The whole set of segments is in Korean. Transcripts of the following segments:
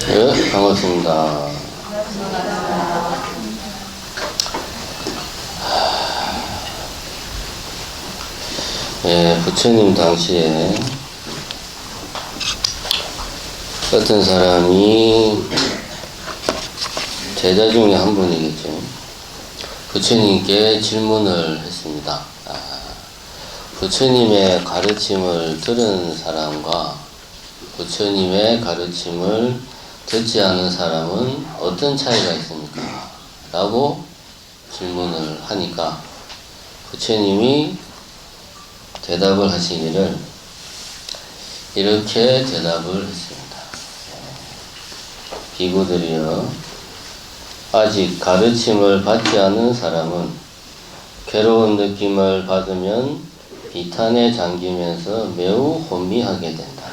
네, 반갑습니다. 예, 부처님 당시에 어떤 사람이 제자 중에 한 분이겠죠. 부처님께 질문을 했습니다. 부처님의 가르침을 들은 사람과 부처님의 가르침을 듣지 않은 사람은 어떤 차이가 있습니까? 라고 질문을 하니까 부처님이 대답을 하시기를 이렇게 대답을 했습니다. 비구들이여, 아직 가르침을 받지 않은 사람은 괴로운 느낌을 받으면 비탄에 잠기면서 매우 혼미하게 된다.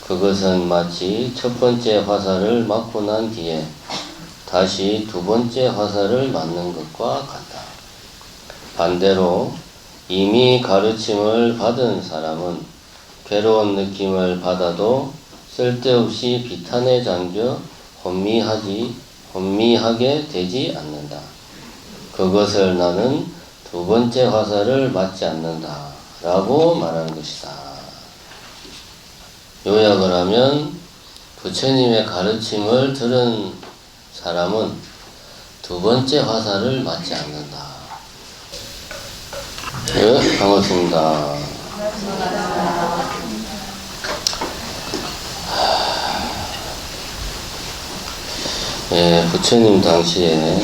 그것은 마치 첫 번째 화살을 맞고 난 뒤에 다시 두 번째 화살을 맞는 것과 같다. 반대로 이미 가르침을 받은 사람은 괴로운 느낌을 받아도 쓸데없이 비탄에 잠겨 혼미하게 되지 않는다. 그것을 나는 두 번째 화살을 맞지 않는다 라고 말하는 것이다. 요약을 하면 부처님의 가르침을 들은 사람은 두 번째 화살을 맞지 않는다. 네, 반갑습니다. 예, 부처님 당시에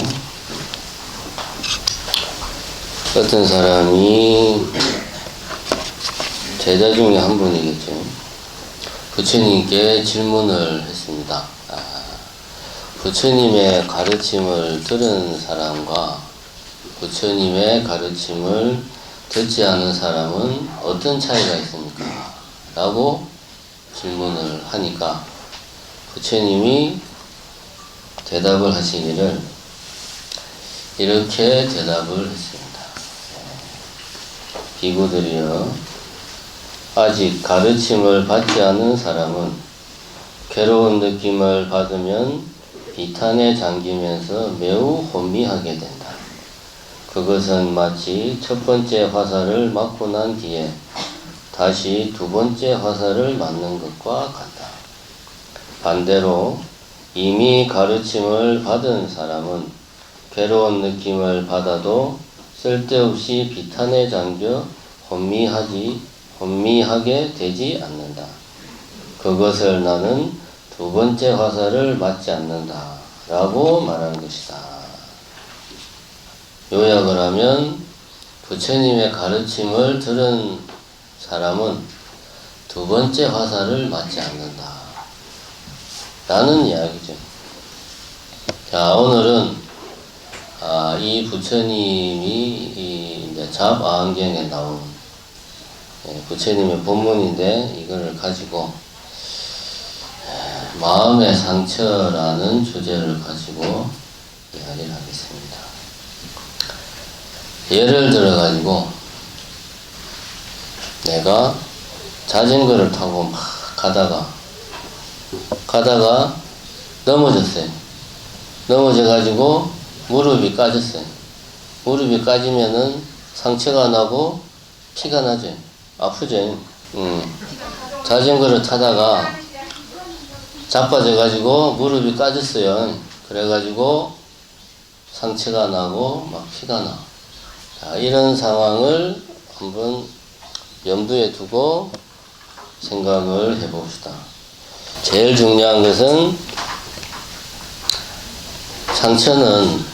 어떤 사람이 제자 중에 한 분이겠죠. 부처님께 질문을 했습니다. 부처님의 가르침을 들은 사람과 부처님의 가르침을 듣지 않은 사람은 어떤 차이가 있습니까? 라고 질문을 하니까 부처님이 대답을 하시기를 이렇게 대답을 했습니다. 비구들이여, 아직 가르침을 받지 않은 사람은 괴로운 느낌을 받으면 비탄에 잠기면서 매우 혼미하게 된다. 그것은 마치 첫 번째 화살을 맞고 난 뒤에 다시 두 번째 화살을 맞는 것과 같다. 반대로 이미 가르침을 받은 사람은 괴로운 느낌을 받아도 쓸데없이 비탄에 잠겨 혼미하게 되지 않는다. 그것을 나는 두 번째 화살을 맞지 않는다 라고 말하는 것이다. 요약을 하면 부처님의 가르침을 들은 사람은 두 번째 화살을 맞지 않는다 라는 이야기죠. 자, 오늘은 이 부처님이 이제 잡아안경에 나온 부처님의 본문인데 이걸 가지고 마음의 상처라는 주제를 가지고 이야기를 하겠습니다. 예를 들어 가지고 내가 자전거를 타고 막 가다가 넘어졌어요. 넘어져 가지고 무릎이 까졌어요. 무릎이 까지면은 상처가 나고 피가 나죠. 아프죠. 자전거를 타다가 자빠져 가지고 무릎이 까졌어요. 그래 가지고 상처가 나고 막 피가 나. 자, 이런 상황을 한번 염두에 두고 생각을 해 봅시다. 제일 중요한 것은 상처는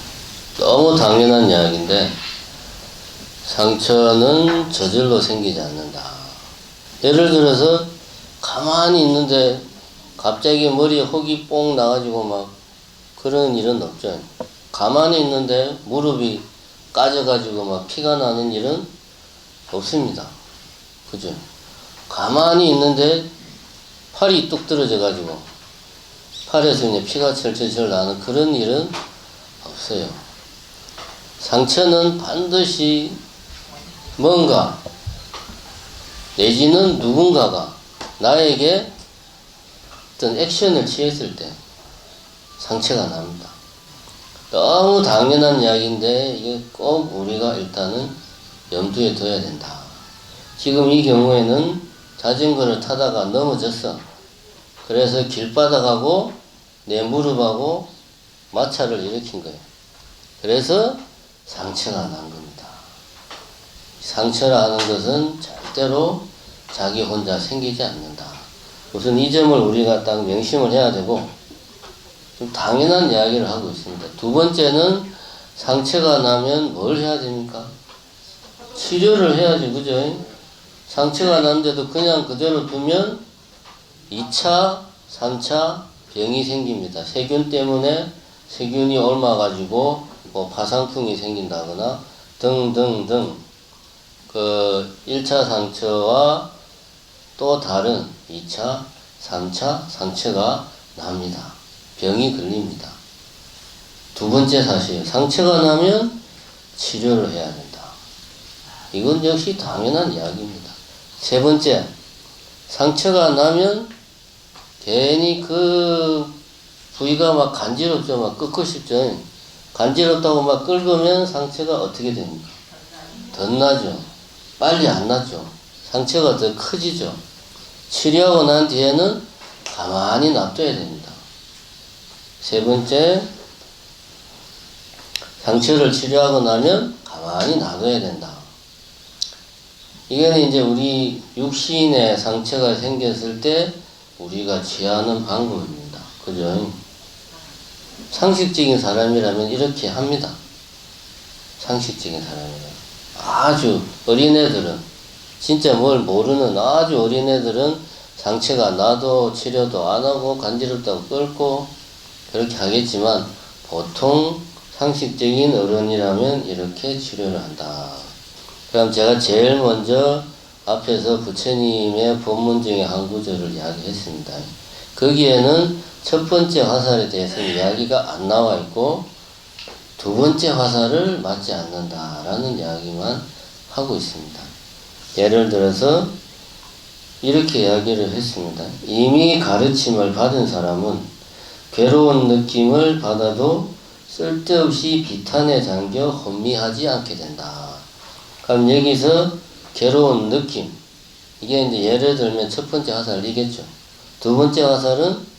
너무 당연한 이야기인데 상처는 저절로 생기지 않는다. 예를 들어서 가만히 있는데 갑자기 머리에 혹이 뽕 나가지고 막 그런 일은 없죠. 가만히 있는데 무릎이 까져가지고 막 피가 나는 일은 없습니다. 그죠? 가만히 있는데 팔이 뚝 떨어져가지고 팔에서 이제 피가 철철철 나는 그런 일은 없어요. 상처는 반드시 뭔가 내지는 누군가가 나에게 어떤 액션을 취했을 때 상처가 납니다. 너무 당연한 이야기인데 이게 꼭 우리가 일단은 염두에 둬야 된다. 지금 이 경우에는 자전거를 타다가 넘어졌어. 그래서 길바닥하고 내 무릎하고 마찰을 일으킨 거예요. 그래서 상처가 난 겁니다. 상처라는 것은 절대로 자기 혼자 생기지 않는다. 우선 이 점을 우리가 딱 명심을 해야 되고, 좀 당연한 이야기를 하고 있습니다. 두 번째는 상처가 나면 뭘 해야 됩니까? 치료를 해야지, 그죠? 상처가 났는데도 그냥 그대로 두면 2차, 3차 병이 생깁니다. 세균 때문에 세균이 옮아가지고 뭐 파상풍이 생긴다거나 등등등 그 1차 상처와 또 다른 2차, 3차 상처가 납니다. 병이 걸립니다. 두 번째 사실, 상처가 나면 치료를 해야 된다. 이건 역시 당연한 이야기입니다. 세 번째, 상처가 나면 괜히 그 부위가 막 간지럽죠. 막 끄고 싶죠. 간지럽다고 막 긁으면 상처가 어떻게 됩니까? 덧나죠. 빨리 안 나죠. 상처가 더 커지죠. 치료하고 난 뒤에는 가만히 놔둬야 됩니다. 세 번째, 상처를 치료하고 나면 가만히 놔둬야 된다. 이거는 이제 우리 육신에 상처가 생겼을 때 우리가 취하는 방법입니다. 그죠? 상식적인 사람이라면 이렇게 합니다. 상식적인 사람이라면. 아주 어린애들은, 진짜 뭘 모르는 아주 어린애들은 상처가 나도 치료도 안 하고 간지럽다고 끓고 그렇게 하겠지만, 보통 상식적인 어른이라면 이렇게 치료를 한다. 그럼 제가 제일 먼저 앞에서 부처님의 법문 중에 한 구절을 이야기했습니다. 거기에는 첫 번째 화살에 대해서 이야기가 안 나와 있고, 두 번째 화살을 맞지 않는다라는 이야기만 하고 있습니다. 예를 들어서 이렇게 이야기를 했습니다. 이미 가르침을 받은 사람은 괴로운 느낌을 받아도 쓸데없이 비탄에 잠겨 혼미하지 않게 된다. 그럼 여기서 괴로운 느낌, 이게 이제 예를 들면 첫 번째 화살이겠죠. 두 번째 화살은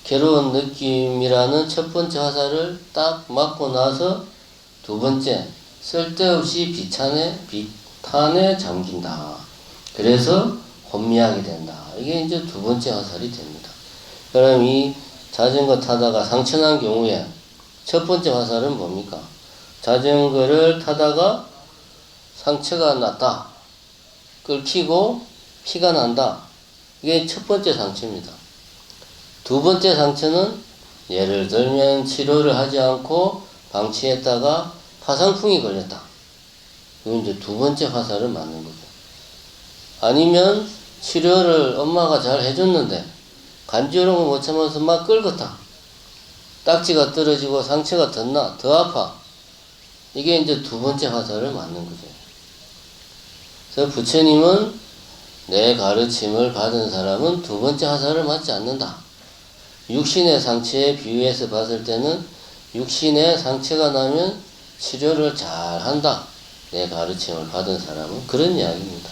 괴로운 느낌이라는 첫 번째 화살을 딱 맞고 나서 두 번째, 쓸데없이 비탄에 잠긴다. 그래서 혼미하게 된다. 이게 이제 두 번째 화살이 됩니다. 그럼 이 자전거 타다가 상처난 경우에 첫 번째 화살은 뭡니까? 자전거를 타다가 상처가 났다. 끓히고 피가 난다. 이게 첫 번째 상처입니다. 두 번째 상처는 예를 들면 치료를 하지 않고 방치했다가 파상풍이 걸렸다. 이건 이제 두 번째 화살을 맞는 거죠. 아니면 치료를 엄마가 잘 해줬는데 간지러운 거 못 참아서 막 긁었다. 딱지가 떨어지고 상처가 더 아파. 이게 이제 두 번째 화살을 맞는 거죠. 그래서 부처님은 내 가르침을 받은 사람은 두 번째 화살을 맞지 않는다. 육신의 상처에 비유해서 봤을 때는 육신에 상처가 나면 치료를 잘 한다. 내 가르침을 받은 사람은 그런 이야기입니다.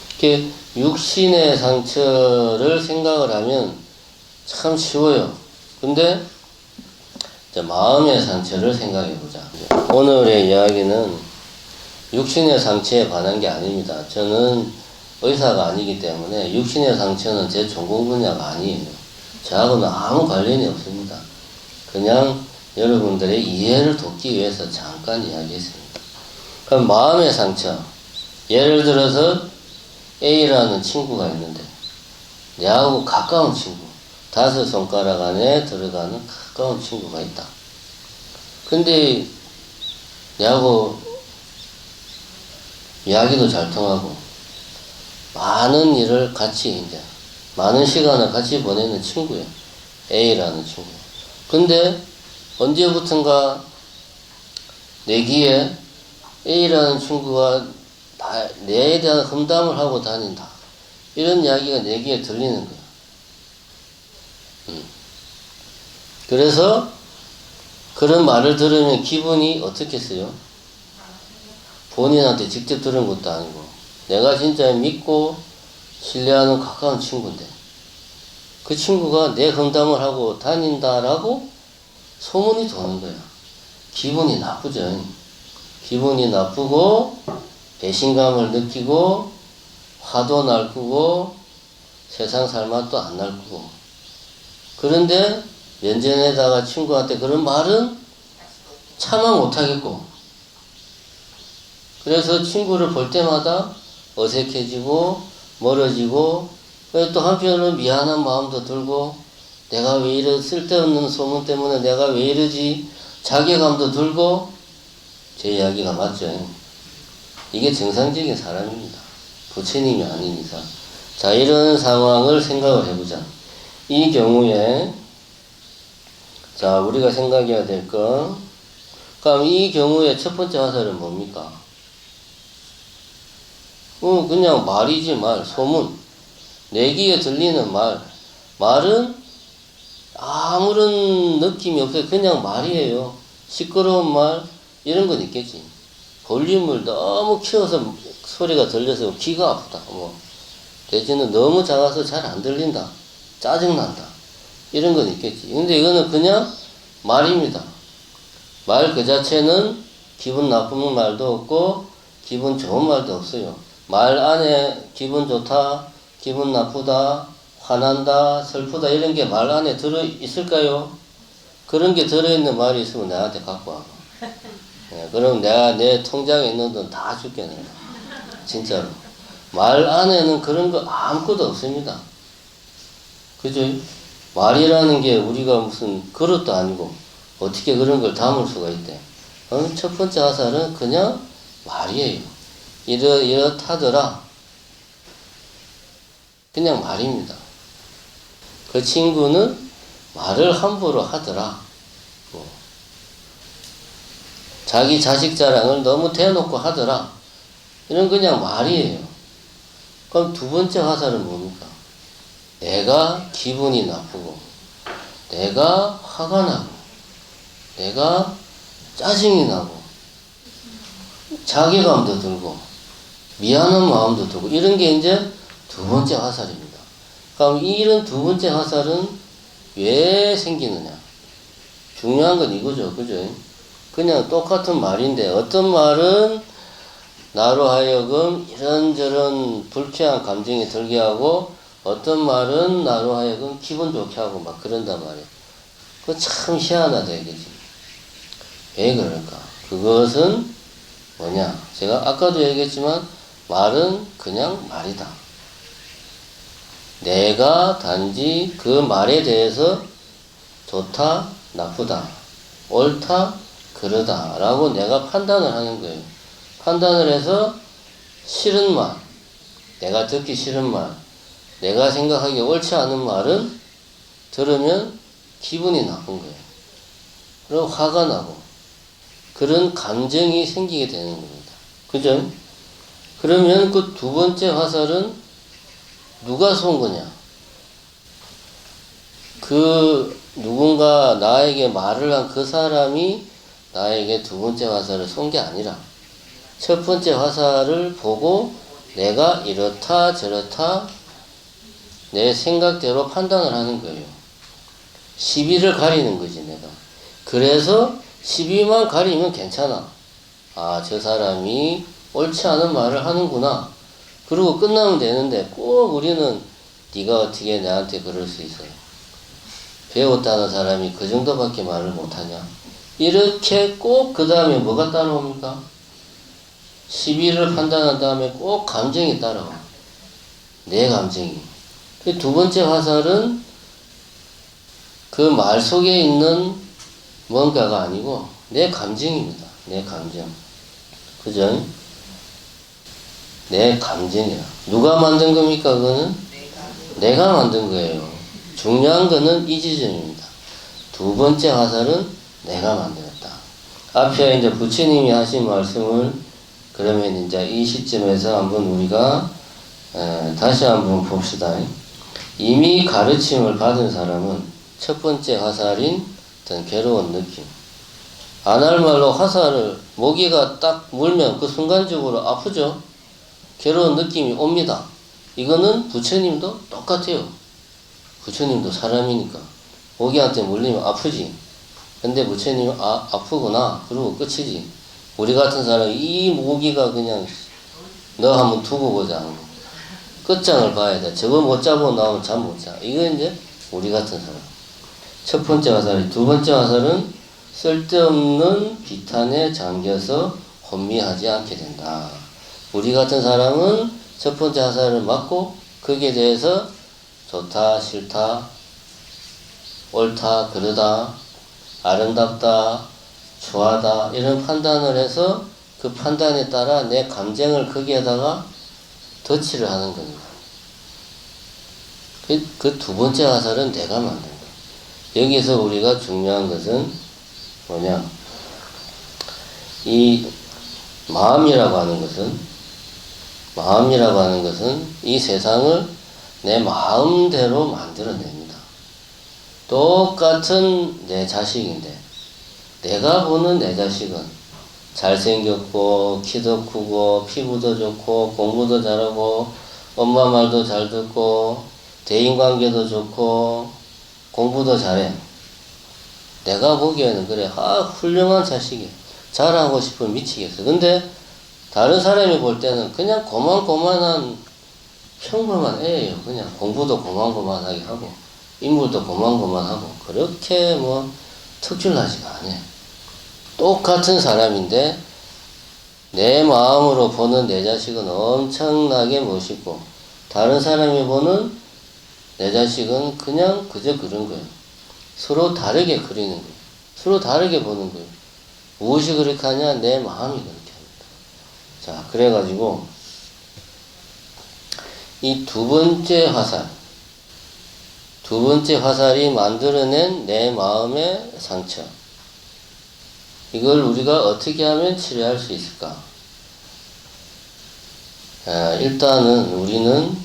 이렇게 육신의 상처를 생각을 하면 참 쉬워요. 근데 이제 마음의 상처를 생각해 보자. 오늘의 이야기는 육신의 상처에 관한 게 아닙니다. 저는 의사가 아니기 때문에 육신의 상처는 제 전공 분야가 아니에요. 저하고는 아무 관련이 없습니다. 그냥 여러분들의 이해를 돕기 위해서 잠깐 이야기했습니다. 그럼 마음의 상처, 예를 들어서 A라는 친구가 있는데 내하고 가까운 친구, 5손가락 안에 들어가는 가까운 친구가 있다. 근데 내하고 이야기도 잘 통하고 많은 일을 같이 이제 많은 시간을 같이 보내는 친구예요. A라는 친구. 근데 언제부턴가 내기에 A라는 친구가 내에 대한 험담을 하고 다닌다. 이런 이야기가 내기에 들리는 거야. 그래서 그런 말을 들으면 기분이 어떻겠어요? 본인한테 직접 들은 것도 아니고 내가 진짜 믿고 신뢰하는 가까운 친구인데 그 친구가 내 험담을 하고 다닌다라고 소문이 도는 거야. 기분이 나쁘죠. 기분이 나쁘고 배신감을 느끼고 화도 날꾸고 세상 살 맛도 안 날꾸고 그런데 면전에다가 친구한테 그런 말은 차마 못하겠고 그래서 친구를 볼 때마다 어색해지고 멀어지고 또 한편으로는 미안한 마음도 들고 내가 왜 이러 쓸데없는 소문 때문에 내가 왜 이러지 자괴감도 들고 제 이야기가 맞죠. 이게 정상적인 사람입니다. 부처님이 아닌 이상. 자, 이런 상황을 생각을 해보자. 이 경우에 자, 우리가 생각해야 될 거. 그럼 이 경우에 첫 번째 화살은 뭡니까? 그냥 말이지 말, 소문. 내 귀에 들리는 말. 말은 아무런 느낌이 없어요. 그냥 말이에요. 시끄러운 말, 이런 건 있겠지. 볼륨을 너무 키워서 소리가 들려서 귀가 아프다. 대신에 너무 작아서 잘 안 들린다. 짜증난다. 이런 건 있겠지. 근데 이거는 그냥 말입니다. 말 그 자체는 기분 나쁜 말도 없고 기분 좋은 말도 없어요. 말 안에 기분 좋다, 기분 나쁘다, 화난다, 슬프다 이런 게 말 안에 들어 있을까요? 그런 게 들어있는 말이 있으면 나한테 갖고 와. 그럼 내가 내 통장에 있는 돈 다 줄게 내가. 진짜로. 말 안에는 그런 거 아무것도 없습니다. 그죠? 말이라는 게 우리가 무슨 그릇도 아니고 어떻게 그런 걸 담을 수가 있대. 첫 번째 화살은 그냥 말이에요. 이렇다더라. 그냥 말입니다. 그 친구는 말을 함부로 하더라. 자기 자식 자랑을 너무 대놓고 하더라. 이런 그냥 말이에요. 그럼 두 번째 화살은 뭡니까? 내가 기분이 나쁘고 내가 화가 나고 내가 짜증이 나고 자괴감도 들고 미안한 마음도 들고 이런 게 이제 두 번째 화살입니다. 그럼 이런 두 번째 화살은 왜 생기느냐? 중요한 건 이거죠. 그죠? 그냥 똑같은 말인데 어떤 말은 나로 하여금 이런저런 불쾌한 감정이 들게 하고 어떤 말은 나로 하여금 기분 좋게 하고 막 그런단 말이에요. 그거 참 희한하다 이거지. 왜 그럴까? 그것은 뭐냐? 제가 아까도 얘기했지만 말은 그냥 말이다. 내가 단지 그 말에 대해서 좋다, 나쁘다, 옳다, 그러다 라고 내가 판단을 하는 거예요. 판단을 해서 싫은 말, 내가 듣기 싫은 말, 내가 생각하기에 옳지 않은 말은 들으면 기분이 나쁜 거예요. 그리고 화가 나고 그런 감정이 생기게 되는 겁니다. 그죠? 그러면 그 두 번째 화살은 누가 쏜 거냐? 그 누군가 나에게 말을 한 그 사람이 나에게 두 번째 화살을 쏜 게 아니라 첫 번째 화살을 보고 내가 이렇다 저렇다 내 생각대로 판단을 하는 거예요. 시비를 가리는 거지 내가. 그래서 시비만 가리면 괜찮아. 아, 저 사람이 옳지 않은 말을 하는구나. 그리고 끝나면 되는데 꼭 우리는 네가 어떻게 나한테 그럴 수 있어요. 배웠다는 사람이 그 정도밖에 말을 못하냐. 이렇게 꼭 그 다음에 뭐가 따라옵니까? 시비를 판단한 다음에 꼭 감정이 따라와. 내 감정이. 그 두 번째 화살은 그 말 속에 있는 뭔가가 아니고 내 감정입니다. 내 감정. 그죠? 내 감정이야. 누가 만든 겁니까? 그거는? 내가 만든 거예요. 중요한 거는 이 지점입니다. 두 번째 화살은 내가 만들었다. 앞에 이제 부처님이 하신 말씀을 그러면 이제 이 시점에서 한번 우리가 다시 한번 봅시다. 이미 가르침을 받은 사람은 첫 번째 화살인 어떤 괴로운 느낌. 안 할 말로 화살을 모기가 딱 물면 그 순간적으로 아프죠. 괴로운 느낌이 옵니다. 이거는 부처님도 똑같아요. 부처님도 사람이니까 모기한테 물리면 아프지. 근데 부처님은 아프구나 그러고 끝이지. 우리 같은 사람이 이 모기가 그냥 너 한번 두고 보자. 끝장을 봐야 돼. 저거 못 잡고 나오면 잠 못 자. 이거 이제 우리 같은 사람. 첫 번째 화살이. 두 번째 화살은 쓸데없는 비탄에 잠겨서 혼미하지 않게 된다. 우리 같은 사람은 첫 번째 화살을 맞고 거기에 대해서 좋다, 싫다, 옳다, 그르다, 아름답다, 좋아하다 이런 판단을 해서 그 판단에 따라 내 감정을 거기에다가 덧칠을 하는 겁니다. 그 두 번째 화살은 내가 만든 거예요. 여기서 우리가 중요한 것은 뭐냐? 이 마음이라고 하는 것은 이 세상을 내 마음대로 만들어냅니다. 똑같은 내 자식인데 내가 보는 내 자식은 잘생겼고 키도 크고 피부도 좋고 공부도 잘하고 엄마 말도 잘 듣고 대인관계도 좋고 공부도 잘해. 내가 보기에는 그래 훌륭한 자식이야. 잘하고 싶으면 미치겠어. 근데 다른 사람이 볼 때는 그냥 고만고만한 평범한 애예요. 그냥 공부도 고만고만하게 하고 인물도 고만고만하고 그렇게 뭐 특출나지가 않아요. 똑같은 사람인데 내 마음으로 보는 내 자식은 엄청나게 멋있고 다른 사람이 보는 내 자식은 그냥 그저 그런 거예요. 서로 다르게 그리는 거예요. 서로 다르게 보는 거예요. 무엇이 그렇게 하냐? 내 마음이 그렇게 합니다. 자, 그래가지고 이 두 번째 화살이 만들어낸 내 마음의 상처. 이걸 우리가 어떻게 하면 치료할 수 있을까? 일단은 우리는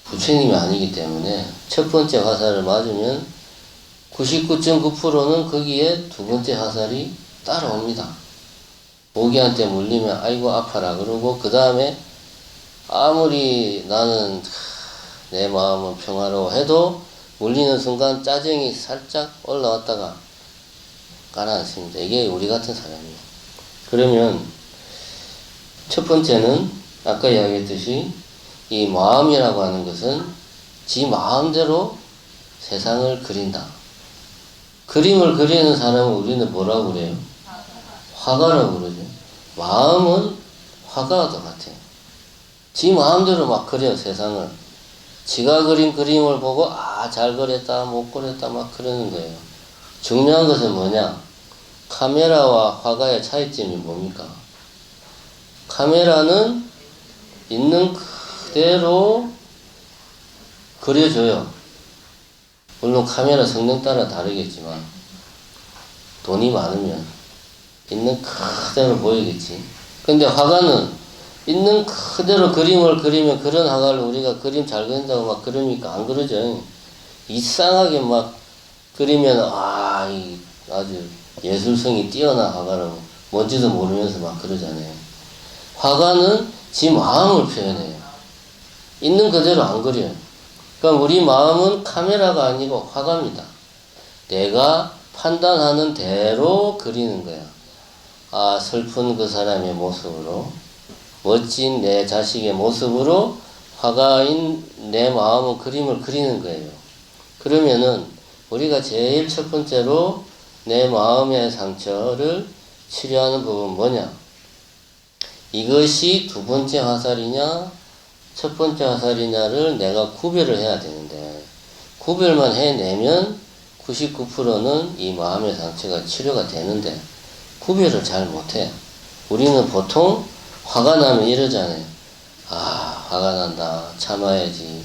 부처님이 아니기 때문에 첫 번째 화살을 맞으면 99.9%는 거기에 두 번째 화살이 따라옵니다. 모기한테 물리면 아이고 아파라 그러고 그 다음에 아무리 나는 내 마음은 평화로워 해도 물리는 순간 짜증이 살짝 올라왔다가 가라앉습니다. 이게 우리 같은 사람이에요. 그러면 첫 번째는 아까 이야기했듯이 이 마음이라고 하는 것은 지 마음대로 세상을 그린다. 그림을 그리는 사람은 우리는 뭐라고 그래요? 화가라고 그러죠. 마음은 화가와 똑같아요. 지 마음대로 막 그려요, 세상을. 지가 그린 그림을 보고 잘 그렸다 못 그렸다 막 그러는 거예요. 중요한 것은 뭐냐? 카메라와 화가의 차이점이 뭡니까? 카메라는 있는 그대로 그려줘요. 물론 카메라 성능 따라 다르겠지만 돈이 많으면 있는 그대로 보이겠지. 근데 화가는 있는 그대로 그림을 그리면 그런 화가를 우리가 그림 잘 그린다고 막 그러니까 안 그러죠. 이상하게 막 그리면 아주 예술성이 뛰어난 화가라고 뭔지도 모르면서 막 그러잖아요. 화가는 지 마음을 표현해요. 있는 그대로 안 그려요. 그러니까 우리 마음은 카메라가 아니고 화가입니다. 내가 판단하는 대로 그리는 거야. 슬픈 그 사람의 모습으로, 멋진 내 자식의 모습으로 화가인 내 마음은 그림을 그리는 거예요. 그러면은 우리가 제일 첫 번째로 내 마음의 상처를 치료하는 부분은 뭐냐? 이것이 두 번째 화살이냐 첫 번째 화살이냐를 내가 구별을 해야 되는데, 구별만 해내면 99%는 이 마음의 상처가 치료가 되는데 구별을 잘 못해. 우리는 보통 화가 나면 이러잖아요. 화가 난다. 참아야지.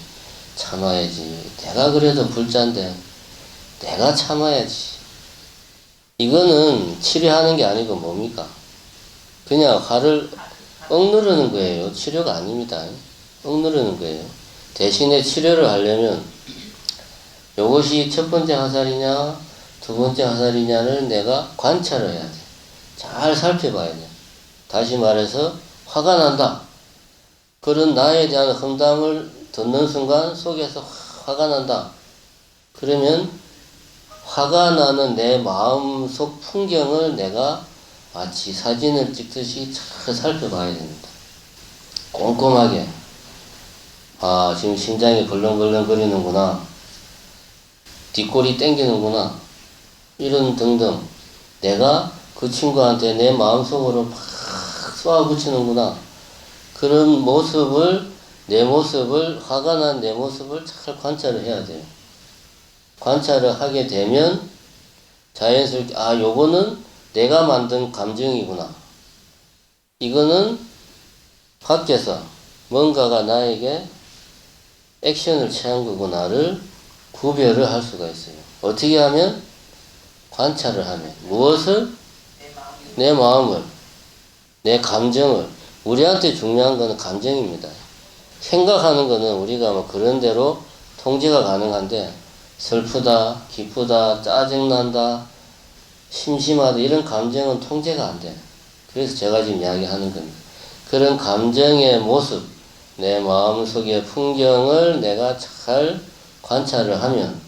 내가 그래도 불자인데 내가 참아야지. 이거는 치료하는 게 아니고 뭡니까? 그냥 화를 억누르는 거예요. 치료가 아닙니다. 억누르는 거예요. 대신에 치료를 하려면 요것이 첫 번째 화살이냐, 두 번째 화살이냐를 내가 관찰을 해야 돼. 잘 살펴봐야 돼. 다시 말해서, 화가 난다. 그런 나에 대한 험담을 듣는 순간 속에서 화가 난다. 그러면 화가 나는 내 마음속 풍경을 내가 마치 사진을 찍듯이 잘 살펴봐야 됩니다. 꼼꼼하게. 아, 지금 심장이 벌렁벌렁 거리는구나. 뒷골이 땡기는구나. 이런 등등. 내가 그 친구한테 내 마음속으로 막 쏘아붙이는구나. 그런 모습을, 내 모습을, 화가 난 내 모습을 잘 관찰을 해야 돼요. 관찰을 하게 되면 자연스럽게, 아, 요거는 내가 만든 감정이구나. 이거는 밖에서 뭔가가 나에게 액션을 취한 거구나를 구별을 할 수가 있어요. 어떻게 하면? 관찰을 하면. 무엇을? 내 마음을, 내 감정을. 우리한테 중요한 거는 감정입니다. 생각하는 거는 우리가 뭐 그런 대로 통제가 가능한데, 슬프다, 기쁘다, 짜증난다, 심심하다, 이런 감정은 통제가 안 돼. 그래서 제가 지금 이야기하는 겁니다. 그런 감정의 모습, 내 마음속의 풍경을 내가 잘 관찰을 하면,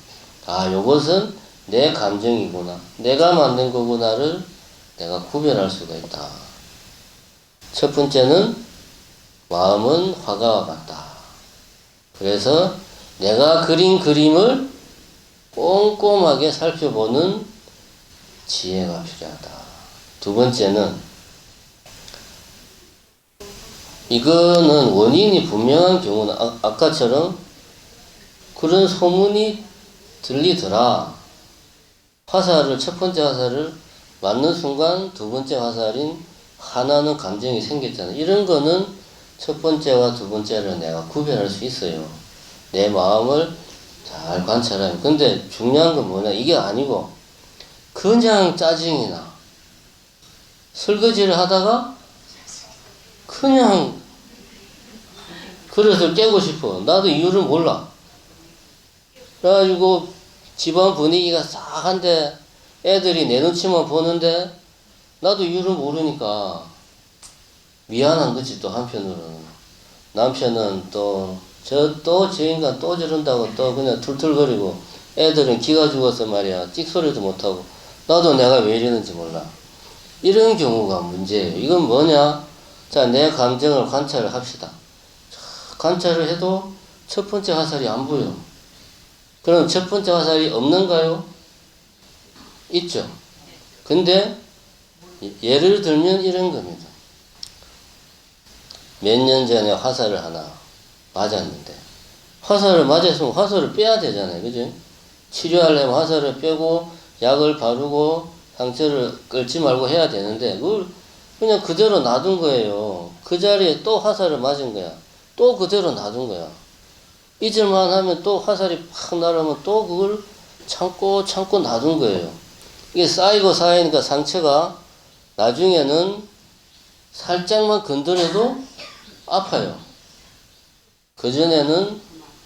아, 요것은 내 감정이구나, 내가 만든 거구나를 내가 구별할 수가 있다. 첫 번째는 마음은 화가 같다. 그래서 내가 그린 그림을 꼼꼼하게 살펴보는 지혜가 필요하다. 두 번째는, 이거는 원인이 분명한 경우는 아까처럼 그런 소문이 들리더라. 화살을, 첫 번째 화살을 맞는 순간 두 번째 화살인 화나는 감정이 생겼잖아요. 이런 거는 첫 번째와 두 번째를 내가 구별할 수 있어요. 내 마음을 잘 관찰하면. 근데 중요한 건 뭐냐? 이게 아니고 그냥 짜증이 나. 설거지를 하다가 그냥 그릇을 깨고 싶어. 나도 이유를 몰라. 그래가지고 집안 분위기가 싸한데 애들이 내 눈치만 보는데 나도 이유를 모르니까 미안한 거지. 또 한편으로는 남편은 또 저 인간 또 저런다고 또 그냥 툴툴거리고, 애들은 기가 죽어서 말이야 찍소리도 못하고, 나도 내가 왜 이러는지 몰라. 이런 경우가 문제예요. 이건 뭐냐? 자, 내 감정을 관찰을 합시다. 관찰을 해도 첫 번째 화살이 안 보여. 그럼 첫 번째 화살이 없는가요? 있죠. 근데 예를 들면 이런 겁니다. 몇 년 전에 화살을 하나 맞았는데, 화살을 맞았으면 화살을 빼야 되잖아요. 그죠? 치료하려면 화살을 빼고 약을 바르고 상처를 끌지 말고 해야 되는데, 그걸 그냥 그대로 놔둔 거예요. 그 자리에 또 화살을 맞은 거야. 또 그대로 놔둔 거야. 잊을만 하면 또 화살이 팍 날아오면 또 그걸 참고 놔둔 거예요. 이게 쌓이고 쌓이니까 상처가 나중에는 살짝만 건드려도 아파요. 그전에는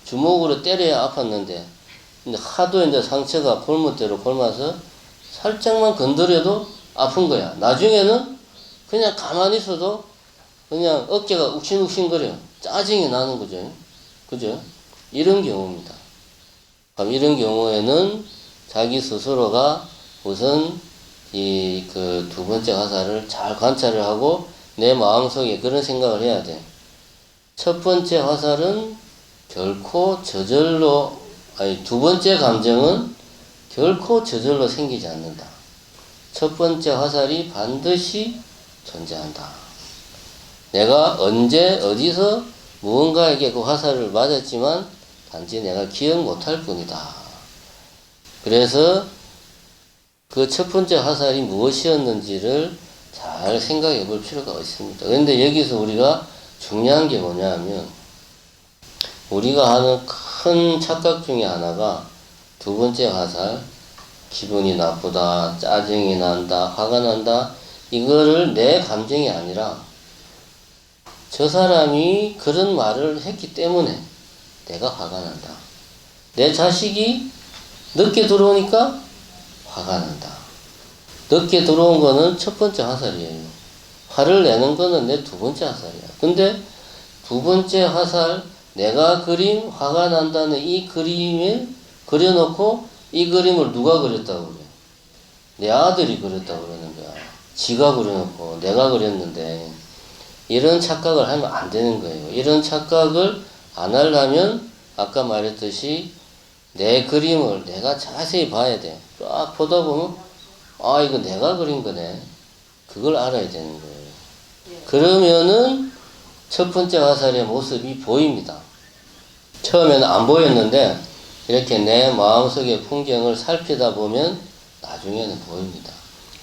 주먹으로 때려야 아팠는데, 근데 하도 이제 상처가 골무대로 골마서 살짝만 건드려도 아픈 거야. 나중에는 그냥 가만히 있어도 그냥 어깨가 욱신욱신거려. 짜증이 나는 거죠. 그죠? 이런 경우입니다. 그럼 이런 경우에는 자기 스스로가 우선 그 두 번째 화살을 잘 관찰을 하고 내 마음속에 그런 생각을 해야 돼. 첫 번째 화살은 결코 저절로, 두 번째 감정은 결코 저절로 생기지 않는다. 첫 번째 화살이 반드시 존재한다. 내가 언제 어디서 무언가에게 그 화살을 맞았지만 단지 내가 기억 못할 뿐이다. 그래서 그 첫 번째 화살이 무엇이었는지를 잘 생각해 볼 필요가 있습니다. 그런데 여기서 우리가 중요한 게 뭐냐 하면, 우리가 하는 큰 착각 중에 하나가 두 번째 화살, 기분이 나쁘다, 짜증이 난다, 화가 난다, 이거를 내 감정이 아니라 저 사람이 그런 말을 했기 때문에 내가 화가 난다. 내 자식이 늦게 들어오니까 화가 난다. 늦게 들어온 거는 첫 번째 화살이에요. 화를 내는 거는 내 두 번째 화살이야. 근데 두 번째 화살, 내가 그린 화가 난다는 이 그림을 그려놓고 이 그림을 누가 그렸다고 그래? 내 아들이 그렸다고 그러는 거야. 지가 그려놓고 내가 그렸는데 이런 착각을 하면 안 되는 거예요. 이런 착각을 안 하려면 아까 말했듯이 내 그림을 내가 자세히 봐야 돼. 쫙 보다 보면 아 이거 내가 그린 거네. 그걸 알아야 되는 거예요. 그러면은 첫 번째 화살의 모습이 보입니다. 처음에는 안 보였는데 이렇게 내 마음속의 풍경을 살피다 보면 나중에는 보입니다.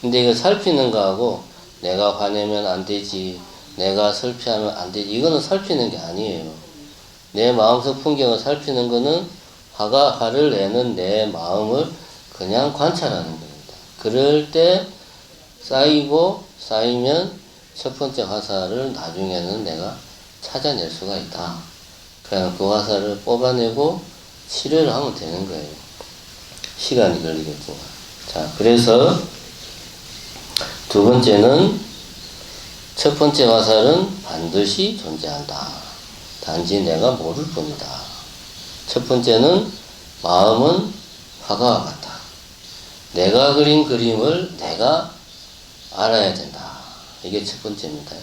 근데 이거 살피는 거하고 내가 화내면 안 되지, 내가 슬피하면 안 되지, 이거는 살피는 게 아니에요. 내 마음속 풍경을 살피는 거는 화를 내는 내 마음을 그냥 관찰하는 겁니다. 그럴 때 쌓이면 첫 번째 화살을 나중에는 내가 찾아낼 수가 있다. 그냥 그 화살을 뽑아내고 치료를 하면 되는 거예요. 시간이 걸리겠지만. 자, 그래서 두 번째는 첫 번째 화살은 반드시 존재한다. 단지 내가 모를 뿐이다. 첫 번째는 마음은 화가와 같다. 내가 그린 그림을 내가 알아야 된다. 이게 첫 번째입니다.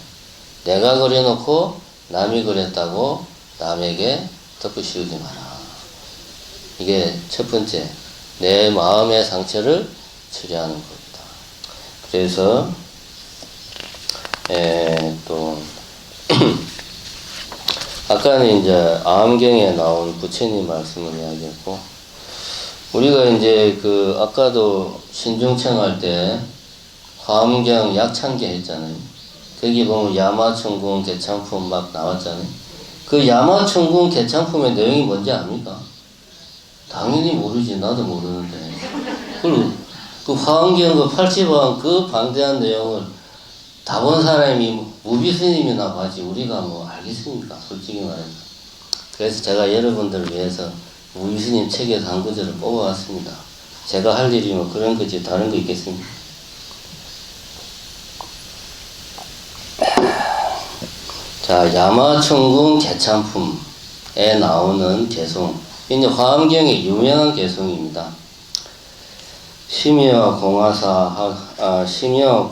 내가 그려놓고 남이 그렸다고 남에게 덮어씌우지 마라. 이게 첫 번째, 내 마음의 상처를 치료하는 겁니다. 그래서 또 아까는 이제 암경에 나온 부처님 말씀을 이야기했고, 우리가 이제 그 아까도 신중청 할 때 화엄경 약창계 했잖아요. 거기 보면 야마천궁 개창품 막 나왔잖아요. 그 야마천궁 개창품의 내용이 뭔지 압니까? 당연히 모르지. 나도 모르는데. 그 화엄경 그 80화엄 그 방대한 내용을 다 본 사람이 무비스님이나 봐지 우리가 뭐 알겠습니까? 솔직히 말해서. 그래서 제가 여러분들을 위해서 무비스님 책에서 한 구절을 뽑아왔습니다. 제가 할 일이 뭐 그런 거지 다른 거 있겠습니까? 자, 야마천궁 개창품에 나오는 개송. 이제 화엄경의 유명한 개송입니다. 심여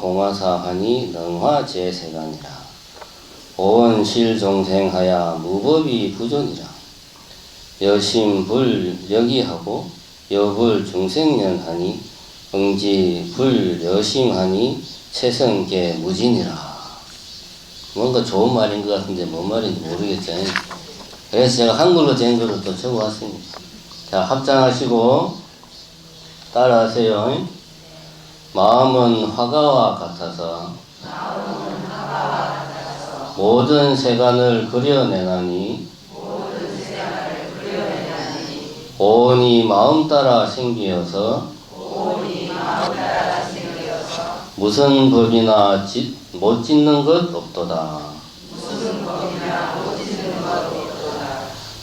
공화사하니 능화제세간이라. 오원실종생하야 무법이 부존이라. 여심불여기하고 여불중생년하니 응지불여심하니 체성계 무진이라. 뭔가 좋은 말인 것 같은데 뭔 말인지 모르겠죠. 그래서 제가 한글로 된 거를 또 적어왔습니다. 자, 합장하시고 따라하세요. 마음은 화가와 같아서 모든 세간을 그려내나니 오온이 마음 따라 생기어서 무슨 법이나 못 짓는 것 없도다.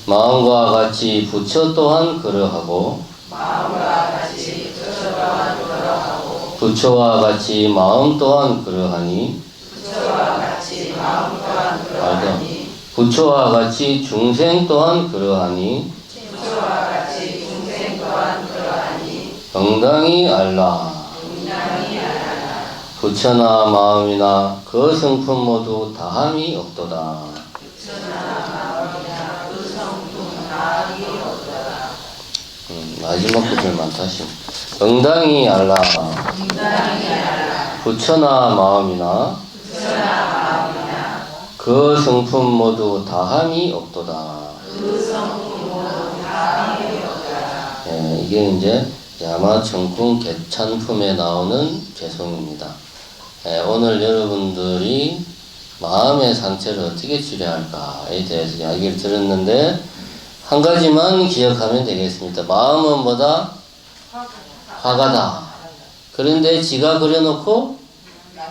마음과 같이 부처 또한 그러하고 부처와 같이 마음 또한 그러하니 부처와 같이 중생 또한 그러하니 응당히 알라. 부처나 마음이나 그 성품 모두 다함이 없도다. 마지막 구절만 다시. 응당히 알라. 부처나 마음이나 그 성품 모두 다함이 없도다. 이게 이제 야마천궁 개찬품에 나오는 개송입니다. 오늘 여러분들이 마음의 상처를 어떻게 치료할까에 대해서 이야기를 들었는데 한 가지만 기억하면 되겠습니다. 마음은 뭐다? 화가다. 그런데 지가 그려놓고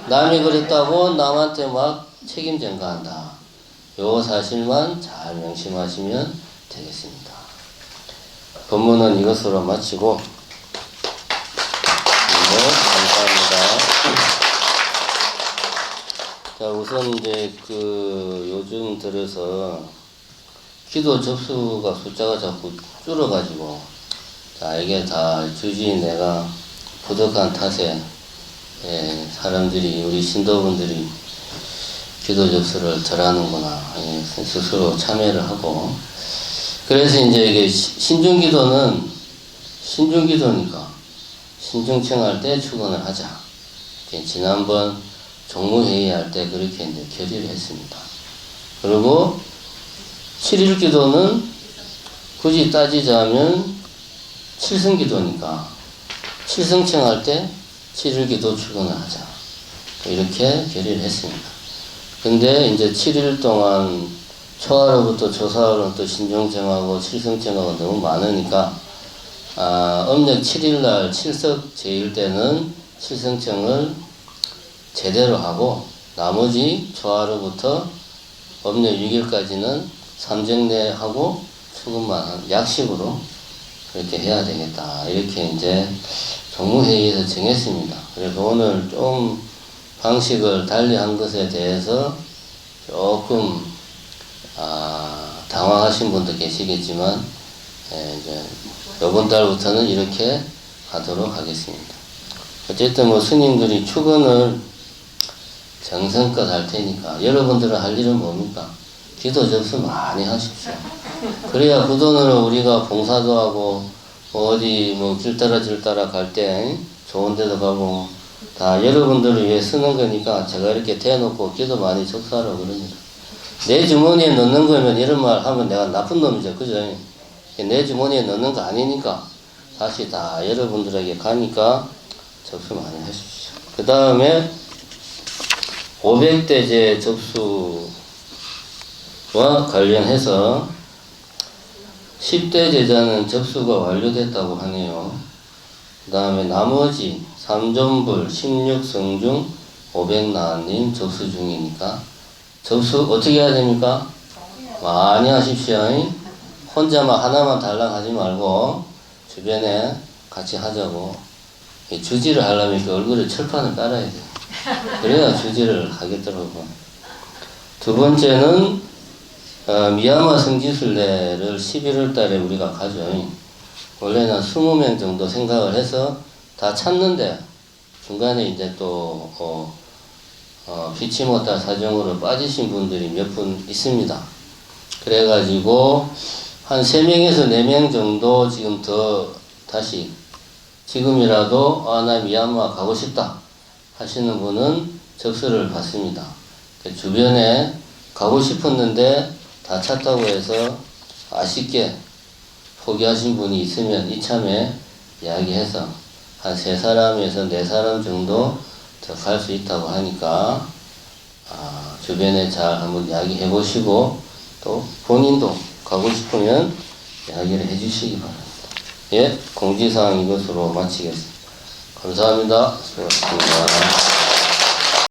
남이 그렸다고 남한테 막 책임 전가한다. 요 사실만 잘 명심하시면 되겠습니다. 본문은 이것으로 마치고, 네, 감사합니다. 자, 우선 이제 요즘 들어서 기도 접수가 숫자가 자꾸 줄어가지고, 자, 이게 다 주지인 내가 부족한 탓에, 사람들이, 우리 신도분들이 기도 접수를 덜 하는구나, 스스로 참여를 하고, 그래서 이제 이게 신중기도는 신중기도니까 신중청할 때 축원을 하자. 지난번 종무회의 할 때 그렇게 이제 결의를 했습니다. 그리고 7일 기도는 굳이 따지자면 칠성기도니까 칠성청할 때 7일 기도 축원을 하자. 이렇게 결의를 했습니다. 근데 이제 7일 동안 초하루부터 조사하루는 또 신중청하고 칠성청하고 너무 많으니까, 음력 7일날 칠석 제일 때는 칠성청을 제대로 하고, 나머지 초하루부터 음력 6일까지는 삼정내 하고 축원만 약식으로 그렇게 해야 되겠다. 이렇게 이제 종무회의에서 정했습니다. 그래서 오늘 좀 방식을 달리 한 것에 대해서 조금 당황하신 분도 계시겠지만, 이제 이번 달부터는 이렇게 하도록 하겠습니다. 어쨌든 뭐 스님들이 축원을 정성껏 할 테니까 여러분들은 할 일은 뭡니까? 기도 접수 많이 하십시오. 그래야 그 돈으로 우리가 봉사도 하고 어디 뭐 길 따라 갈 때 좋은 데도 가고 다 여러분들을 위해 쓰는 거니까 제가 이렇게 대놓고 기도 많이 접수하라고 그럽니다. 내 주머니에 넣는 거면 이런 말 하면 내가 나쁜 놈이죠. 그죠? 내 주머니에 넣는 거 아니니까 다시 다 여러분들에게 가니까 접수 많이 하십시오. 그 다음에 500대제 접수와 관련해서 10대 제자는 접수가 완료됐다고 하네요. 그 다음에 나머지 3존불 16성중 500나님 접수 중이니까 접수 어떻게 해야 됩니까? 많이 하십시오. 혼자만 하나만 달랑 하지 말고 주변에 같이 하자고. 주지를 하려면 그 얼굴에 철판을 깔아야 돼요. 그래야 주지를 하겠더라고. 두 번째는 미야마 성지순례를 11월 달에 우리가 가죠. 원래는 20명 정도 생각을 해서 다 찾는데 중간에 이제 또 피치 못할 사정으로 빠지신 분들이 몇 분 있습니다. 그래가지고 한 3명에서 4명 정도 지금 더 다시 지금이라도 나 미얀마 가고 싶다 하시는 분은 접수를 받습니다. 주변에 가고 싶었는데 다 찼다고 해서 아쉽게 포기하신 분이 있으면 이참에 이야기해서 한 3사람에서 4사람 정도 더 갈 수 있다고 하니까 주변에 잘 한번 이야기해 보시고 또 본인도 가고 싶으면 이야기를 해 주시기 바랍니다. 예, 공지사항 이것으로 마치겠습니다. 감사합니다. 수고하셨습니다.